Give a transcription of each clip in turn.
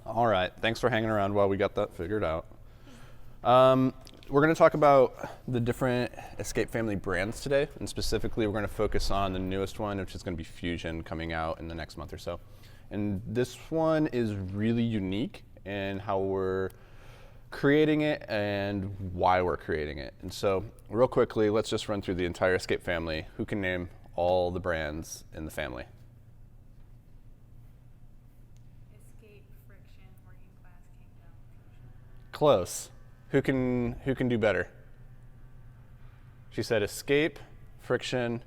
All right, thanks for hanging around while we got that figured out. We're going to talk about the different Escape family brands today, and specifically we're going to focus on the newest one, which is going to be Fusion, coming out in the next month or so. And this one is really unique in how we're creating it and why we're creating it. And so real quickly, let's just run through the entire Escape family. Who can name all the brands in the family? Escape, Friction, Working Class, Kingdom, Fusion. Close. Who can do better? She said Escape, Friction,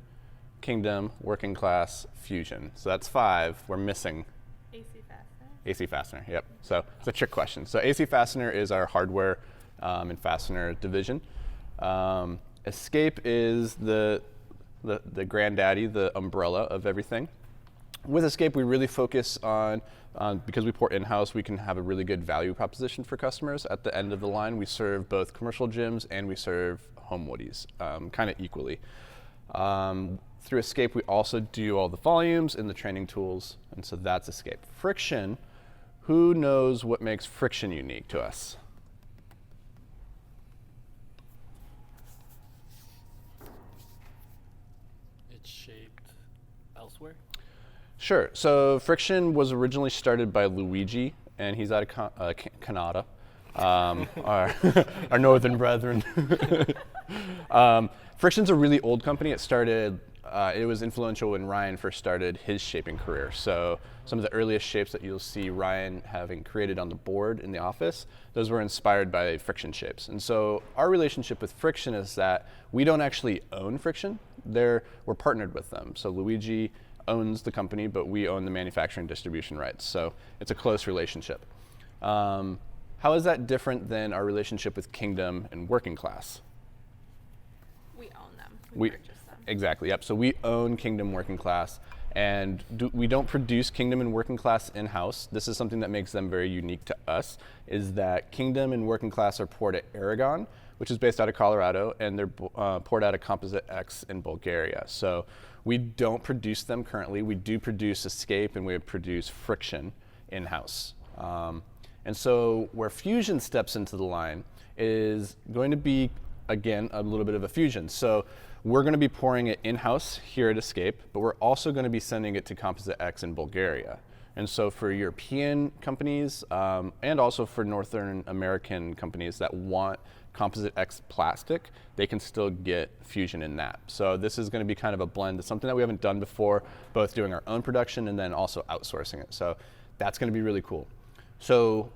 Kingdom, Working Class, Fusion. So that's 5. We're missing AC Fastener. AC Fastener, yep. So it's a trick question. So AC Fastener is our hardware and fastener division. Escape is the granddaddy, the umbrella of everything. With Escape, we really focus on, because we port in-house, we can have a really good value proposition for customers. At the end of the line, we serve both commercial gyms and we serve home woodies, kind of equally. Through Escape, we also do all the volumes and the training tools, and so that's Escape. Friction, who knows what makes Friction unique to us? It's shaped elsewhere? Sure. So Friction was originally started by Luigi, and he's out of Canada, our northern brethren. Friction's a really old company. It was influential when Ryan first started his shaping career. So some of the earliest shapes that you'll see Ryan having created on the board in the office, those were inspired by Friction shapes. And so our relationship with Friction is that we don't actually own Friction. We're partnered with them. So Luigi owns the company, but we own the manufacturing distribution rights. So it's a close relationship. How is that different than our relationship with Kingdom and Working Class? We own them. We purchase them. Exactly, yep. So we own Kingdom Working Class, and we don't produce Kingdom and Working Class in-house. This is something that makes them very unique to us, is that Kingdom and Working Class are poured at Aragon, which is based out of Colorado, and they're poured out of Composite X in Bulgaria. So we don't produce them currently. We do produce Escape and we produce Friction in-house. And so where Fusion steps into the line is going to be, again, a little bit of a fusion. So we're going to be pouring it in-house here at Escape, but we're also going to be sending it to Composite X in Bulgaria. And so for European companies and also for Northern American companies that want Composite X plastic, they can still get Fusion in that. So this is going to be kind of a blend. It's something that we haven't done before, both doing our own production and then also outsourcing it. So that's going to be really cool. So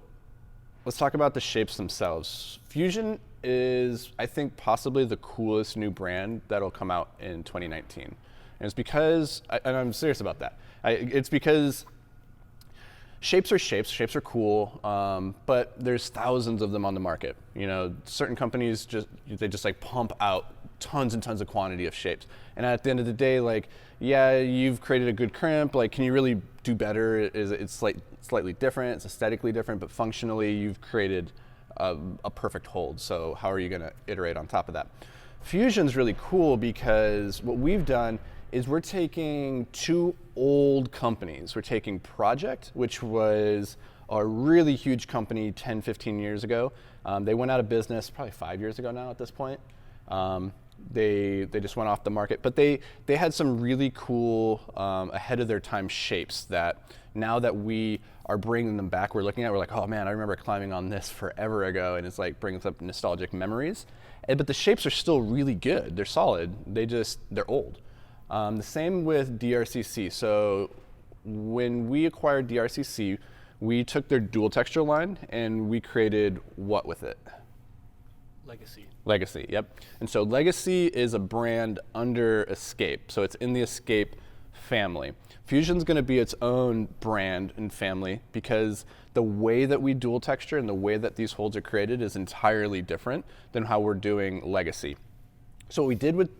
let's talk about the shapes themselves. Fusion is, I think, possibly the coolest new brand that'll come out in 2019. And it's because, and I'm serious about that, it's because shapes are cool, but there's thousands of them on the market. You know, certain companies just like pump out tons and tons of quantity of shapes. And at the end of the day, like, yeah, you've created a good crimp, like, can you really do better? It's slightly different, it's aesthetically different, but functionally you've created a perfect hold. So how are you gonna iterate on top of that? Fusion's really cool because what we've done is we're taking 2 old companies. We're taking Project, which was a really huge company 10, 15 years ago. They went out of business probably 5 years ago now at this point. They just went off the market, but they had some really cool ahead of their time shapes that now that we are bringing them back, we're looking at, we're like, oh man, I remember climbing on this forever ago, and it's like brings up nostalgic memories. But the shapes are still really good. They're solid. They're old. The same with DRCC. So when we acquired DRCC, we took their dual texture line and we created what with it? Legacy, yep. And so Legacy is a brand under Escape. So it's in the Escape family. Fusion's going to be its own brand and family because the way that we dual texture and the way that these holds are created is entirely different than how we're doing Legacy. So what we did with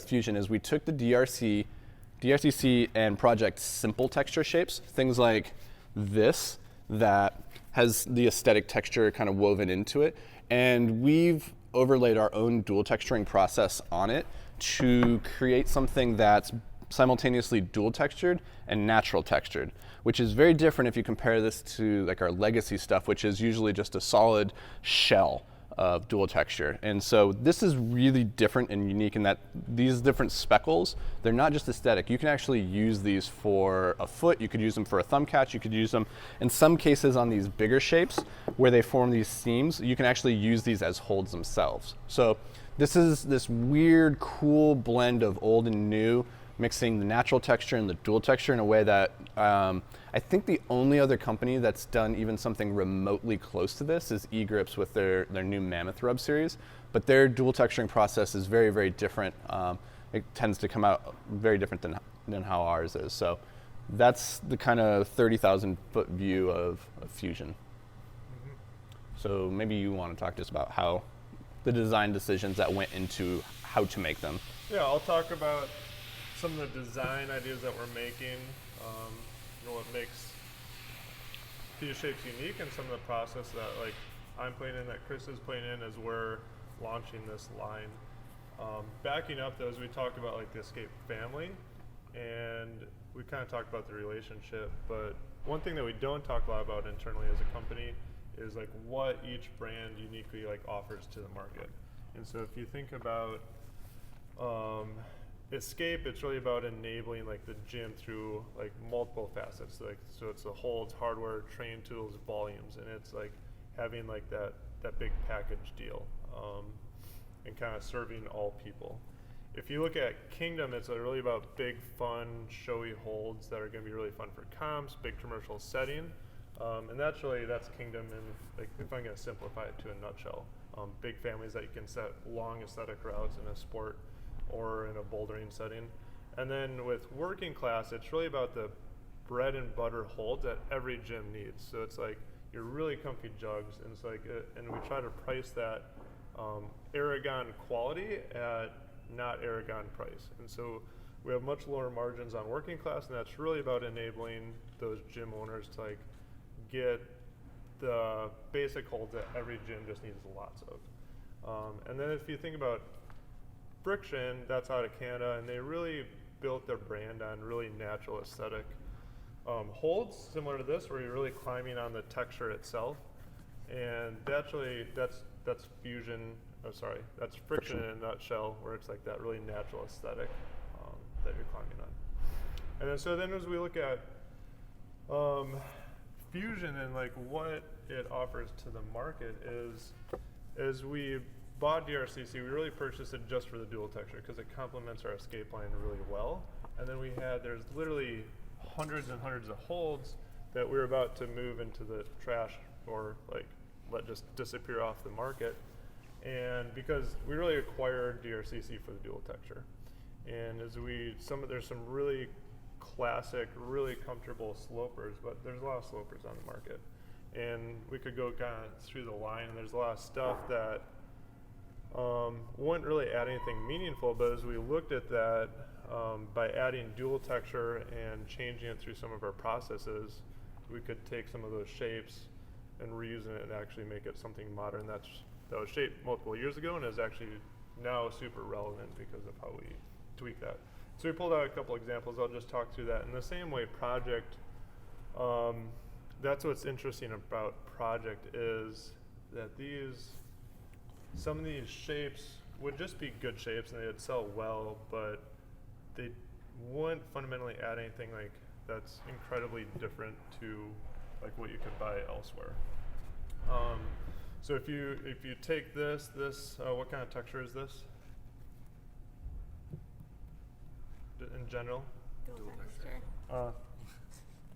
Fusion is we took the DRCC and Project simple texture shapes, things like this that has the aesthetic texture kind of woven into it, and we've overlaid our own dual texturing process on it to create something that's simultaneously dual textured and natural textured. which is very different if you compare this to like our legacy stuff, which is usually just a solid shell of dual texture. And so this is really different and unique in that these different speckles, they're not just aesthetic. You can actually use these for a foot, you could use them for a thumb catch, you could use them in some cases on these bigger shapes where they form these seams, you can actually use these as holds themselves. So this is this weird, cool blend of old and new, mixing the natural texture and the dual texture in a way that I think the only other company that's done even something remotely close to this is eGrips with their new Mammoth Rub series. But their dual texturing process is very, very different. It tends to come out very different than how ours is. So that's the kind of 30,000 foot view of Fusion. So maybe you want to talk to us about how the design decisions that went into how to make them. Yeah, I'll talk about some of the design ideas that we're making, what makes these shapes unique, and some of the process that like I'm playing in, that Chris is playing in as we're launching this line. Backing up though, as we talked about like the Escape family, and we kind of talked about the relationship, but one thing that we don't talk a lot about internally as a company is like what each brand uniquely like offers to the market. And so if you think about Escape, it's really about enabling like the gym through like multiple facets. So it's the holds, hardware, training tools, volumes, and it's like having like that big package deal, and kind of serving all people. If you look at Kingdom, it's really about big, fun, showy holds that are going to be really fun for comps, big commercial setting, and that's Kingdom. And like if I'm going to simplify it to a nutshell, big families that you can set long aesthetic routes in a sport or in a bouldering setting. And then with Working Class, it's really about the bread and butter holds that every gym needs. So it's like your really comfy jugs, and it's like, and we try to price that Aragon quality at not Aragon price. And so we have much lower margins on Working Class, and that's really about enabling those gym owners to like get the basic holds that every gym just needs lots of. And then if you think about Friction, that's out of Canada, and they really built their brand on really natural aesthetic holds, similar to this, where you're really climbing on the texture itself. And that's Fusion. Oh, sorry, that's Friction in a nutshell, where it's like that really natural aesthetic that you're climbing on. And then as we look at Fusion and like what it offers to the market is, as we bought DRCC, we really purchased it just for the dual texture because it complements our Escape line really well. And then there's literally hundreds and hundreds of holds that we're about to move into the trash or like let just disappear off the market. And because we really acquired DRCC for the dual texture. And there's some really classic, really comfortable slopers, but there's a lot of slopers on the market. And we could go kind of through the line, and there's a lot of stuff that wouldn't really add anything meaningful, but as we looked at that, by adding dual texture and changing it through some of our processes, we could take some of those shapes and reusing it and actually make it something modern that was shaped multiple years ago and is actually now super relevant because of how we tweak that. So we pulled out a couple examples. I'll just talk through that. In the same way, Project, that's what's interesting about Project is that some of these shapes would just be good shapes and they'd sell well, but they wouldn't fundamentally add anything like that's incredibly different to like what you could buy elsewhere. So if you take this, what kind of texture is this? In general? Dual texture.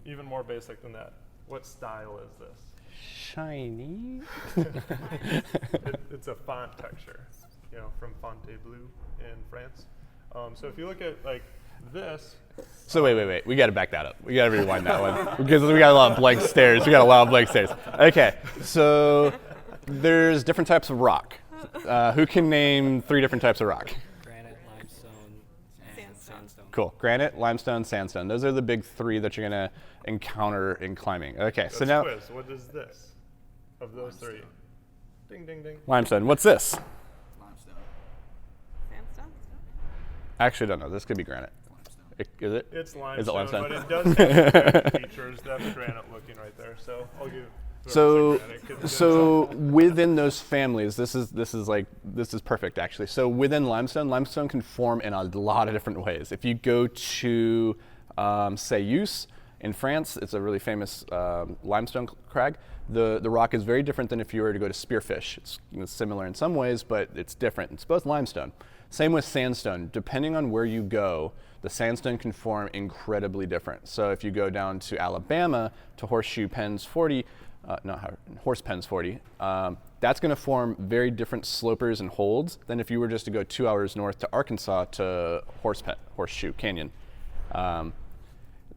Even more basic than that. What style is this? Shiny. It's a font texture, from Fontainebleau in France. So if you look at like this. So wait. We got to back that up. We got to rewind that one because we got a lot of blank stares. Okay, so there's different types of rock. Who can name 3 different types of rock? Granite, limestone, and sandstone. Cool. Granite, limestone, sandstone. Those are the big 3 that you're going to encounter in climbing. Okay, so now. Quiz. What is this of those Limestone. 3? Ding, ding, ding. Limestone. What's this? Limestone. Sandstone? I actually don't know. This could be granite. Limestone. Is it? It's limestone, Is it limestone? but it does have granite features. That's granite looking right there. So I'll give. So, granite, 'cause so within those families, this is perfect actually. So within limestone can form in a lot of different ways. If you go to Sayus in France, it's a really famous limestone crag. The rock is very different than if you were to go to Spearfish. It's similar in some ways, but it's different. It's both limestone. Same with sandstone. Depending on where you go, the sandstone can form incredibly different. So if you go down to Alabama to Horseshoe Pens 40. Horse Pens 40, that's going to form very different slopers and holds than if you were just to go 2 hours north to Arkansas to Horseshoe Canyon.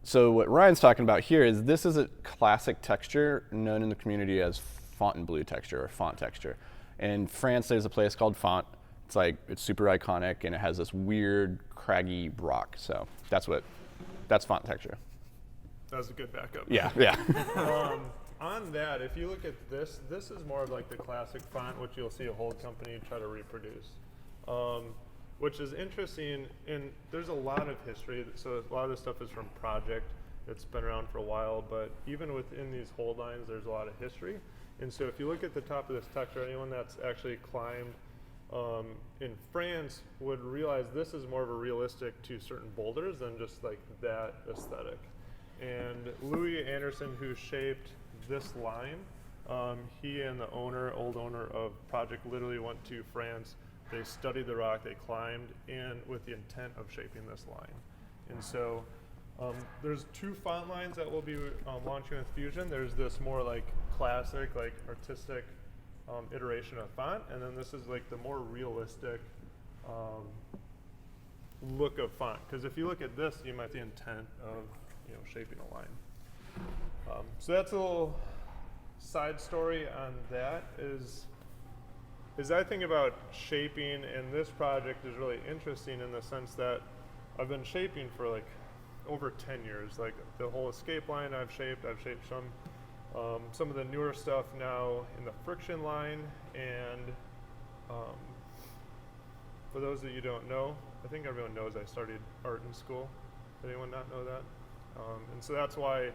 So what Ryan's talking about here is this is a classic texture known in the community as Fontainebleau texture or font texture. In France, there's a place called Font. It's super iconic and it has this weird craggy rock. So that's font texture. That was a good backup. Yeah. On that, if you look at this is more of like the classic font, which you'll see a hold company try to reproduce, which is interesting. And there's a lot of history. So a lot of this stuff is from Project. It's been around for a while, but even within these hold lines, there's a lot of history. And so if you look at the top of this texture, anyone that's actually climbed in France would realize this is more of a realistic to certain boulders than just like that aesthetic. And Louis Anderson, who shaped this line, he and the old owner of Project literally went to France. They studied the rock, they climbed in with the intent of shaping this line. And so there's two font lines that we'll be launching with Fusion. There's this more like classic, like artistic iteration of font, and then this is like the more realistic look of font. Because if you look at this, you might see the intent of shaping a line. So that's a little side story on that. Is I think about shaping, and this project is really interesting in the sense that I've been shaping for like over 10 years. Like the whole escape line I've shaped some of the newer stuff now in the friction line, and for those of you who don't know, I think everyone knows I studied art in school. Did anyone not know that? And so that's why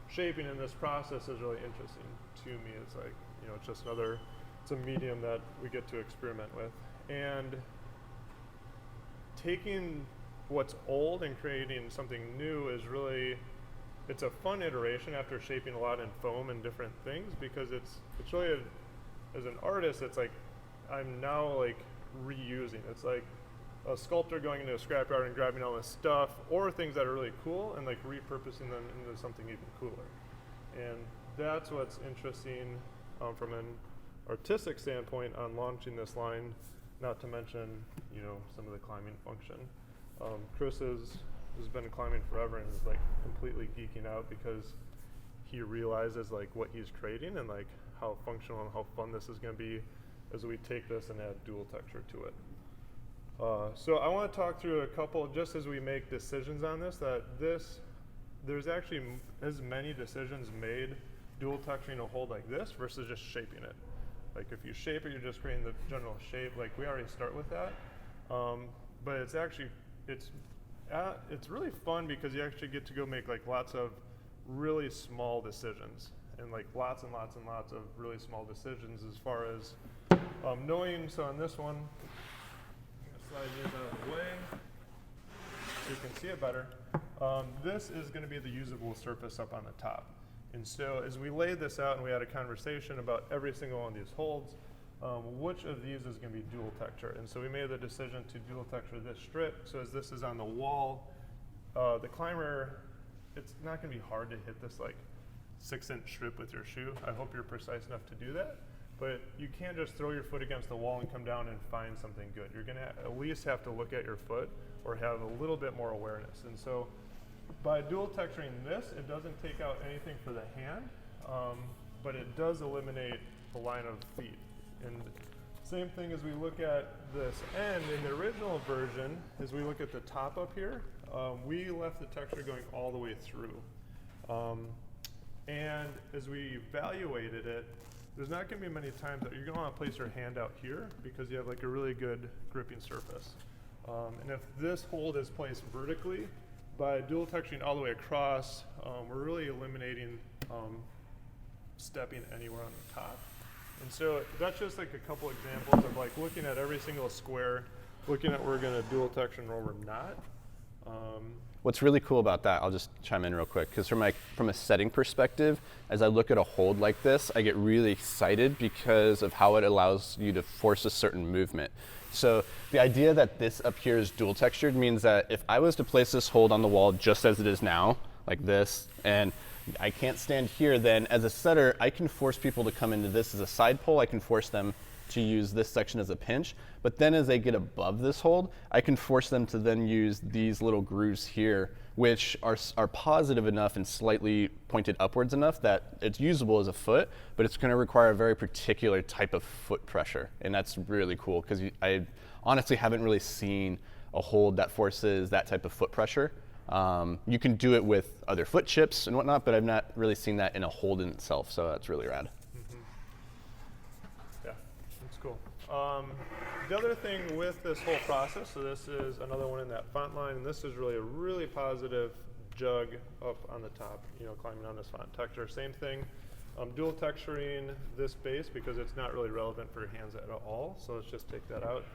shaping in this process is really interesting to me. It's like, it's just it's a medium that we get to experiment with. And taking what's old and creating something new is really, it's a fun iteration after shaping a lot in foam and different things, because it's really, as an artist, it's like, I'm now like reusing. It's like a sculptor going into a scrapyard and grabbing all this stuff, or things that are really cool and like repurposing them into something even cooler. And that's what's interesting from an artistic standpoint on launching this line, not to mention, some of the climbing function. Chris has been climbing forever and is like completely geeking out because he realizes like what he's creating and like how functional and how fun this is going to be as we take this and add dual texture to it. So I want to talk through a couple, just as we make decisions on this, there's actually as many decisions made dual texturing a hold like this versus just shaping it. Like if you shape it, you're just creating the general shape. Like we already start with that, but it's actually, it's really fun because you actually get to go make like lots of really small decisions, and like lots and lots and lots of really small decisions as far as knowing. So on this one, slide these out of the way so you can see it better. This is going to be the usable surface up on the top. And so as we laid this out and we had a conversation about every single one of these holds, which of these is going to be dual texture? And so we made the decision to dual texture this strip. So as this is on the wall, the climber, it's not going to be hard to hit this like 6-inch strip with your shoe. I hope you're precise enough to do that. But you can't just throw your foot against the wall and come down and find something good. You're going to at least have to look at your foot or have a little bit more awareness. And so by dual texturing this, it doesn't take out anything for the hand, but it does eliminate the line of feet. And same thing as we look at this end, in the original version, as we look at the top up here, we left the texture going all the way through. And as we evaluated it, there's not going to be many times that you're going to want to place your hand out here because you have like a really good gripping surface. And if this hold is placed vertically, by dual texturing all the way across, we're really eliminating stepping anywhere on the top. And so that's just like a couple examples of like looking at every single square, looking at where we're going to dual texture and where we're not. What's really cool about that, I'll just chime in real quick, because from a setting perspective, as I look at a hold like this, I get really excited because of how it allows you to force a certain movement. So the idea that this up here is dual textured means that if I was to place this hold on the wall just as it is now, like this, and I can't stand here, then as a setter, I can force people to come into this as a side pull. I can force them to use this section as a pinch, but then as they get above this hold, I can force them to then use these little grooves here, which are positive enough and slightly pointed upwards enough that it's usable as a foot, but it's gonna require a very particular type of foot pressure. And that's really cool, because I honestly haven't really seen a hold that forces that type of foot pressure. You can do it with other foot chips and whatnot, but I've not really seen that in a hold in itself, so that's really rad. Cool. The other thing with this whole process, so this is another one in that font line, and this is really a really positive jug up on the top, climbing on this font texture. Same thing, dual texturing this base because it's not really relevant for your hands at all, so let's just take that out.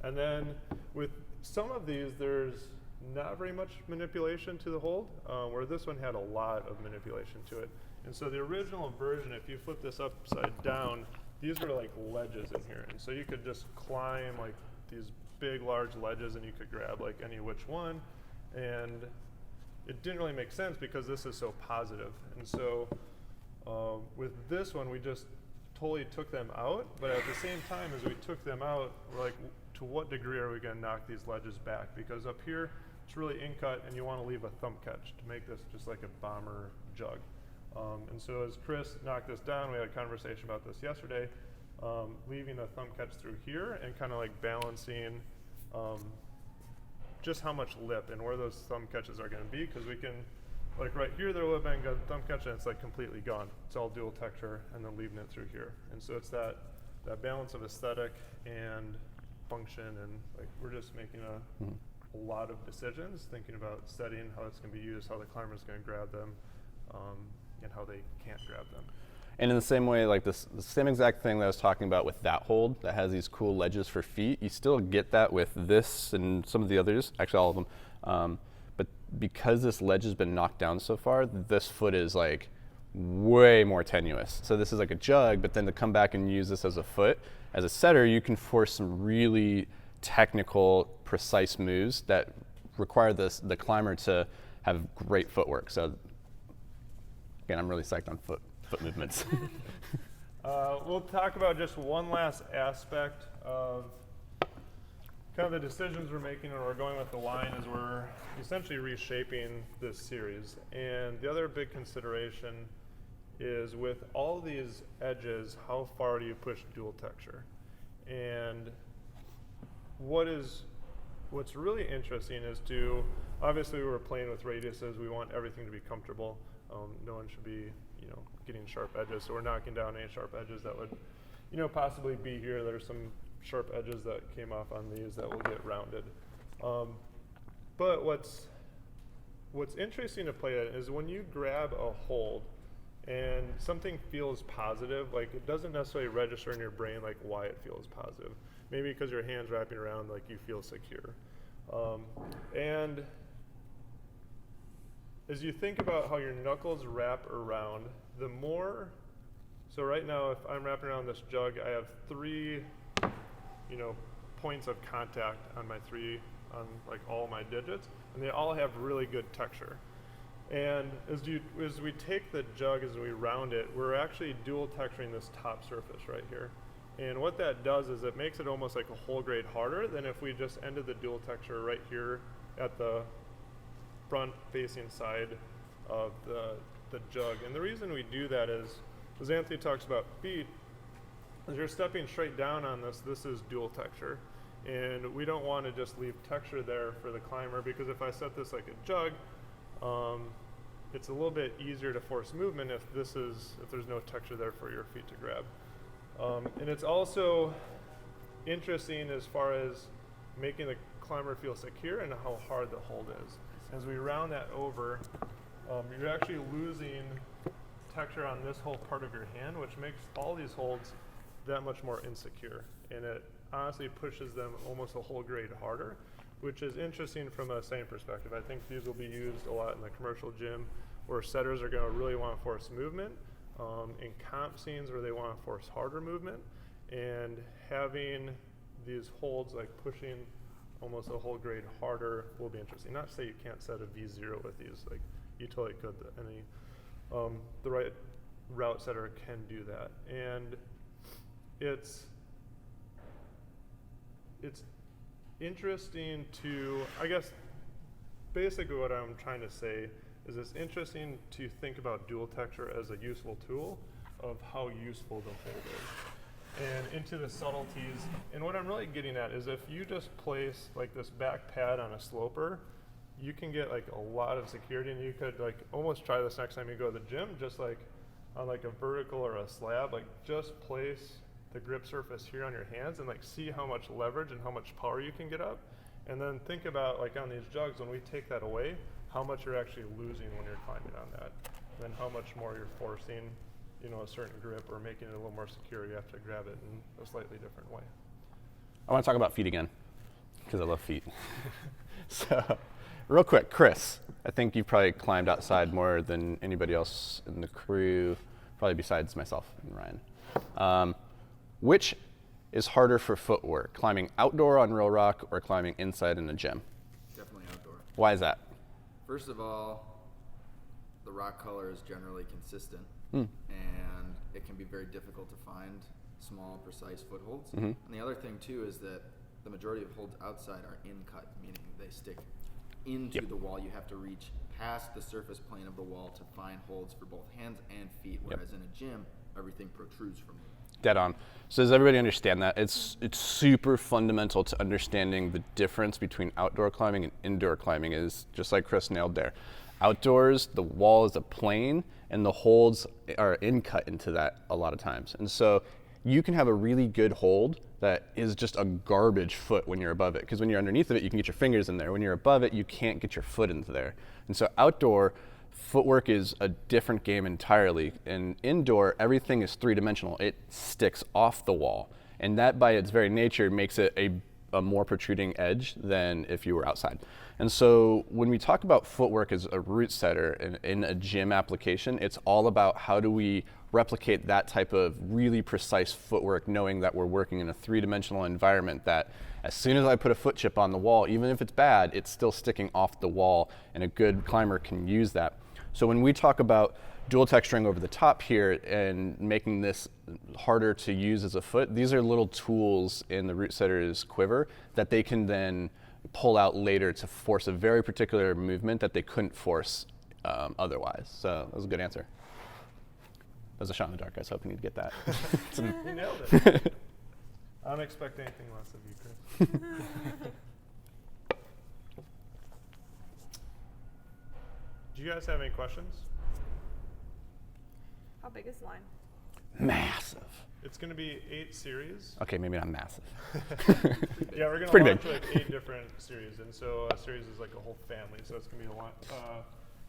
And then with some of these, there's not very much manipulation to the hold, where this one had a lot of manipulation to it. And so the original version, if you flip this upside down, these were like ledges in here, and so you could just climb like these big, large ledges, and you could grab like any which one, and it didn't really make sense because this is so positive. And so with this one, we just totally took them out, but at the same time as we took them out, we're like, to what degree are we going to knock these ledges back? Because up here, it's really in-cut, and you want to leave a thumb catch to make this just like a bomber jug. And so as Chris knocked this down, we had a conversation about this yesterday, leaving a thumb catch through here and kind of like balancing just how much lip and where those thumb catches are going to be, because we can, like right here there would have been a thumb catch and it's like completely gone. It's all dual texture and then leaving it through here. And so it's that balance of aesthetic and function, and like we're just making a lot of decisions, thinking about setting, how it's going to be used, how the climber is going to grab them, and how they can't grab them. And in the same way, like the same exact thing that I was talking about with that hold that has these cool ledges for feet, you still get that with this and some of the others, actually all of them. But because this ledge has been knocked down so far, this foot is like way more tenuous. So this is like a jug, but then to come back and use this as a foot, as a setter, you can force some really technical, precise moves that require the climber to have great footwork. So again, I'm really psyched on foot movements. We'll talk about just one last aspect of kind of the decisions we're making when we're going with the line, is we're essentially reshaping this series. And the other big consideration is with all these edges, how far do you push dual texture? And what's really interesting is obviously we were playing with radiuses, we want everything to be comfortable. No one should be, getting sharp edges. So we're knocking down any sharp edges that would, possibly be here. There's some sharp edges that came off on these that will get rounded. But what's interesting to play at is when you grab a hold and something feels positive, like it doesn't necessarily register in your brain like why it feels positive. Maybe because your hand's wrapping around, like you feel secure. And as you think about how your knuckles wrap around, so right now if I'm wrapping around this jug, I have 3, points of contact on like all my digits, and they all have really good texture. And as we take the jug, as we round it, we're actually dual texturing this top surface right here. And what that does is it makes it almost like a whole grade harder than if we just ended the dual texture right here at the front facing side of the jug. And the reason we do that is, as Anthony talks about feet, as you're stepping straight down on this is dual texture. And we don't want to just leave texture there for the climber, because if I set this like a jug, it's a little bit easier to force movement if there's no texture there for your feet to grab. And it's also interesting as far as making the climber feel secure and how hard the hold is. As we round that over, you're actually losing texture on this whole part of your hand, which makes all these holds that much more insecure. And it honestly pushes them almost a whole grade harder, which is interesting from a setting perspective. I think these will be used a lot in the commercial gym where setters are going to really want to force movement, in comp scenes where they want to force harder movement, and having these holds like pushing almost a whole grade harder will be interesting. Not to say you can't set a V0 with these, like you totally could. The right route setter can do that, and it's interesting to, I guess, basically what I'm trying to say is it's interesting to think about dual texture as a useful tool of how useful the hold is. And into the subtleties, and what I'm really getting at is if you just place like this back pad on a sloper, you can get like a lot of security, and you could like almost try this next time you go to the gym, just like on like a vertical or a slab, like just place the grip surface here on your hands and like see how much leverage and how much power you can get up. And then think about like on these jugs, when we take that away, how much you're actually losing when you're climbing on that. And then how much more you're forcing, you know, a certain grip or making it a little more secure. You have to grab it in a slightly different way. I want to talk about feet again, because I love feet. So, real quick, Chris, I think you've probably climbed outside more than anybody else in the crew, probably besides myself and Ryan. Which is harder for footwork, climbing outdoor on real rock or climbing inside in a gym? Definitely outdoor. Why is that? First of all, the rock color is generally consistent, and it can be very difficult to find small, precise footholds. And the other thing too is that the majority of holds outside are in-cut, meaning they stick into the wall. You have to reach past the surface plane of the wall to find holds for both hands and feet, whereas in a gym, everything protrudes from you. Dead on. So does everybody understand that? It's super fundamental to understanding the difference between outdoor climbing and indoor climbing is just like Chris nailed there. Outdoors, the wall is a plane and the holds are in-cut into that a lot of times. And so you can have a really good hold that is just a garbage foot when you're above it. Because when you're underneath of it, you can get your fingers in there. When you're above it, you can't get your foot into there. And so outdoor, footwork is a different game entirely. And indoor, everything is three-dimensional. It sticks off the wall. And that by its very nature makes it a more protruding edge than if you were outside. And so when we talk about footwork as a route setter in a gym application, it's all about how do we replicate that type of really precise footwork, knowing that we're working in a three-dimensional environment that as soon as I put a foot chip on the wall, even if it's bad, it's still sticking off the wall, and a good climber can use that. So when we talk about dual texturing over the top here and making this harder to use as a foot, these are little tools in the route setter's quiver that they can then pull out later to force a very particular movement that they couldn't force otherwise. So that was a good answer. That was a shot in the dark. I was hoping you'd get that. You nailed it. I don't expect anything less of you, Chris. Do you guys have any questions? How big is the line? Massive. It's going to be 8 series. Okay, maybe not massive. Yeah, we're going to Pretty launch big. like 8 different series, and so a series is like a whole family. So it's going to be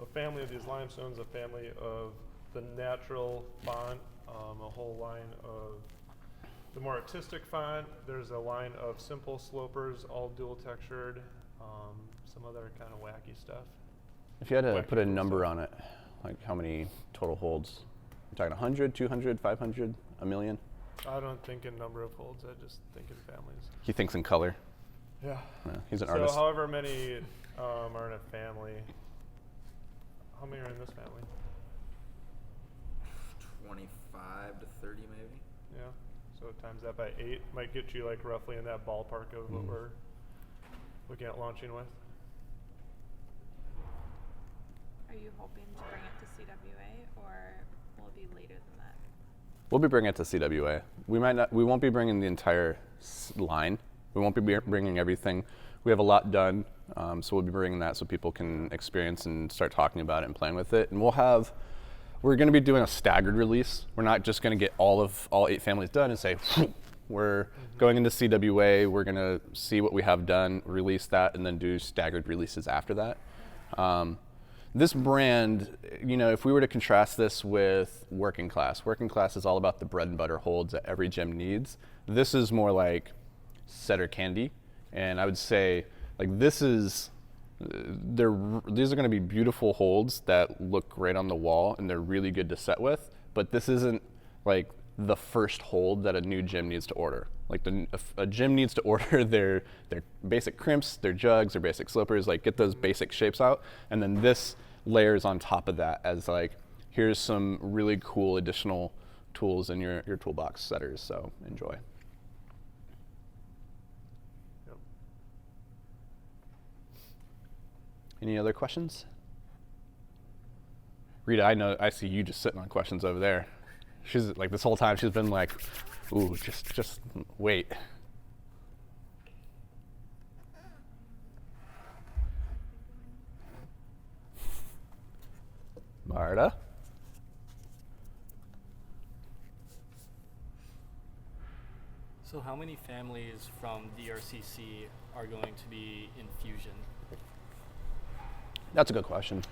a family of these limestones, a family of the natural font, a whole line of the more artistic font. There's a line of simple slopers, all dual textured, some other kind of wacky stuff. If you had to Wacky put a cool number stuff. on it, like how many total holds? You're talking 100, 200, 500, a million? I don't think in number of holds, I just think in families. He thinks in color. Yeah. Yeah, he's an So artist. however many are in a family, how many are in this family? 25 to 30 maybe. Yeah. So times that by 8 might get you like roughly in that ballpark of what we're looking at launching with. Are you hoping to bring it to CWA, or will it be later than that? We'll be bringing it to CWA. We won't be bringing the entire line. We won't be bringing everything. We have a lot done, so we'll be bringing that so people can experience and start talking about it and playing with it. And we're going to be doing a staggered release. We're not just going to get all 8 families done and say, we're going into CWA, we're going to see what we have done, release that, and then do staggered releases after that. This brand, if we were to contrast this with working class is all about the bread and butter holds that every gym needs. This is more like setter candy, and I would say like these are going to be beautiful holds that look great on the wall, and they're really good to set with. But this isn't like the first hold that a new gym needs to order. Like a gym needs to order their basic crimps, their jugs, their basic slippers, like get those basic shapes out, and then this layers on top of that as like, here's some really cool additional tools in your toolbox setters. So enjoy. Yep. Any other questions? Rita, I see you just sitting on questions over there. She's like, this whole time she's been like, ooh, just wait. Marta? So how many families from DRCC are going to be in Fusion? That's a good question.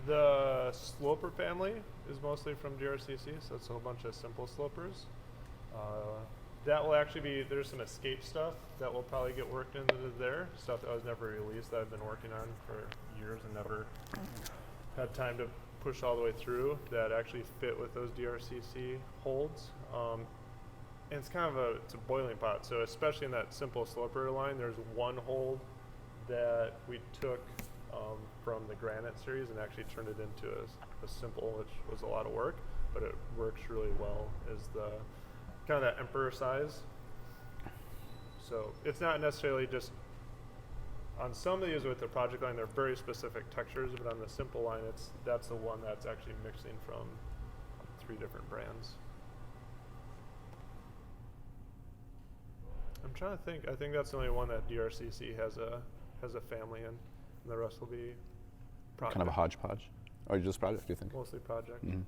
The sloper family is mostly from DRCC, so it's a whole bunch of simple slopers. That will actually be, there's some escape stuff that will probably get worked into there, stuff that was never released that I've been working on for years and never had time to push all the way through, that actually fit with those DRCC holds. And it's kind of it's a boiling pot, so especially in that simple sloper line, there's one hold that we took from the Granite series and actually turned it into a simple, which was a lot of work, but it works really well as the kind of that emperor size. So it's not necessarily just on some of these with the project line, they're very specific textures, but on the simple line, that's the one that's actually mixing from 3 different brands. I'm trying to think. I think that's the only one that DRCC has a family in, and the rest will be project. Kind of a hodgepodge, or just project? Do you think? Mostly project. Mm-hmm.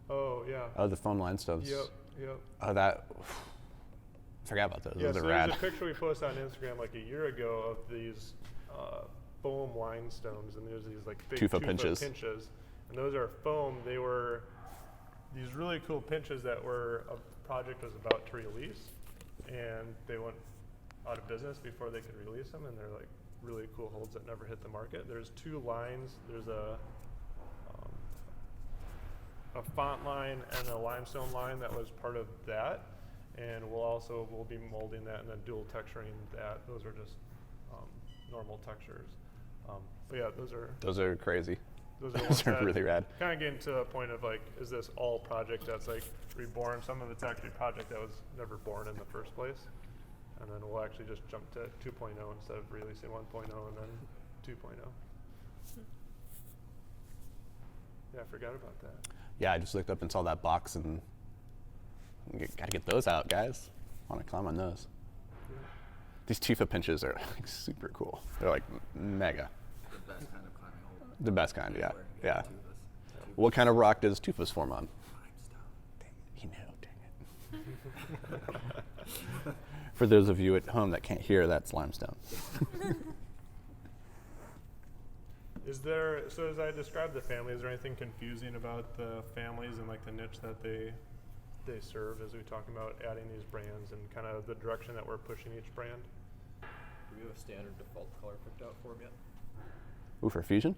Oh yeah. Oh, the foam limestones. Yep. Oh, that. Forgot about those. Yeah, Those so are rad. there's a picture we posted on Instagram like a year ago of these foam limestones, and there's these like big Tufa pinches, pinches. and those are foam. They were these really cool pinches that were a project was about to release, and they went out of business before they could release them, and they're like really cool holds that never hit the market. There's 2 lines. There's a font line and a limestone line that was part of that, and we'll be molding that and then dual texturing that. Those are just normal textures. But yeah, Those are crazy. Those are, Those are really rad. Kind of getting to a point of like, is this all project that's like reborn? Some of it's actually project that was never born in the first place, and then we'll actually just jump to 2.0 instead of releasing 1.0 and then 2.0. Yeah, I forgot about that. Yeah, I just looked up and saw that box and gotta get those out, guys. I want to climb on those. Yeah. These Tufa pinches are like super cool. They're like mega. The best kind of climbing hold. The best kind, yeah. Anywhere you get Yeah. tubas. What kind of rock does Tufas form on? Dang it. For those of you at home that can't hear, that's limestone. So as I described the family, is there anything confusing about the families and like the niche that they serve as we talk about adding these brands and kind of the direction that we're pushing each brand? Do we have a standard default color picked out for them yet? Ooh, for Fusion?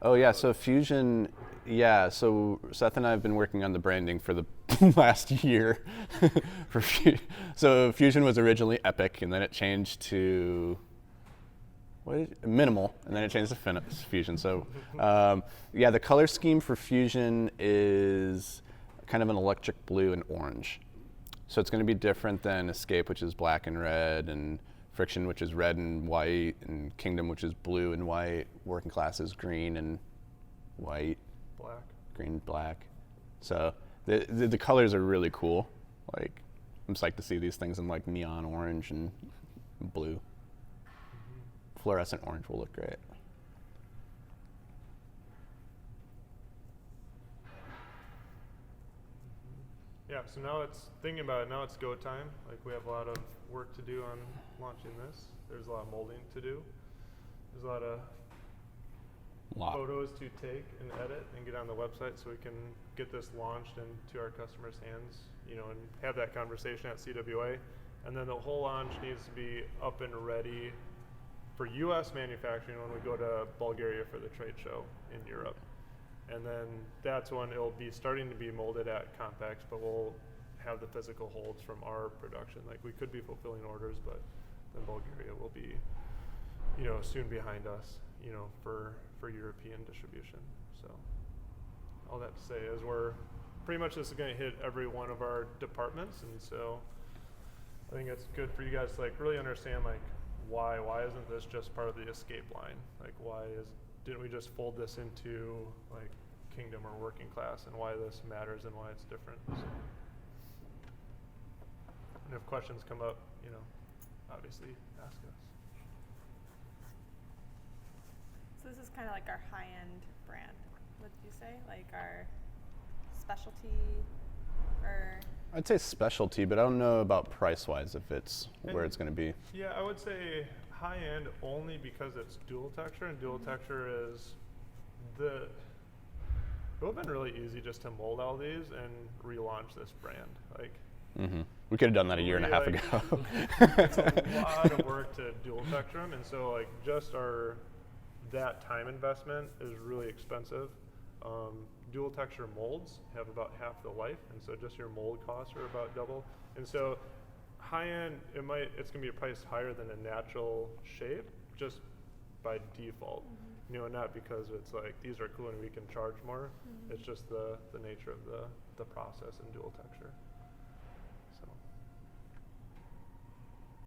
Oh yeah, so Fusion, yeah, so Seth and I have been working on the branding for the last year. So Fusion was originally Epic, and then it changed to Minimal, and then it changed to Fusion. So yeah, the color scheme for Fusion is kind of an electric blue and orange. So it's going to be different than Escape, which is black and red, and Friction, which is red and white, and Kingdom, which is blue and white. Working Class is green and white. Black. Green, black. So the colors are really cool. Like, I'm psyched to see these things in like neon orange and blue. Fluorescent orange will look great. yeah, so now it's thinking about it. Now it's go time. Like we have a lot of work to do on launching this. There's a lot of molding to do. There's a lot of photos to take and edit and get on the website so we can get this launched into our customers' hands, you know, and have that conversation at CWA. And then the whole launch needs to be up and ready for U.S. manufacturing when we go to Bulgaria for the trade show in Europe. And then that's when it'll be starting to be molded at Compex, but we'll have the physical holds from our production. Like we could be fulfilling orders, but then Bulgaria will be, you know, soon behind us, you know, for European distribution. So all that to say is we're pretty much, this is going to hit every one of our departments, and so I think it's good for you guys to like really understand like why isn't this just part of the escape line? Like didn't we just fold this into like Kingdom or working class, and why this matters and why it's different. So, and if questions come up, you know, obviously ask us. So this is kind of like our high-end brand, would you say? Like our specialty, or? I'd say specialty, but I don't know about price-wise if it's where it's going to be. Yeah, I would say high-end only because it's dual texture, and dual texture is it would have been really easy just to mold all these and relaunch this brand. Like, we could have done that a year and a half ago. It's a lot of work to dual texture them, and so like just that time investment is really expensive. Dual texture molds have about half the life, and so just your mold costs are about double. And so high end, it's gonna be priced higher than a natural shape just by default. You know, not because it's like these are cool and we can charge more. It's just the nature of the process in dual texture.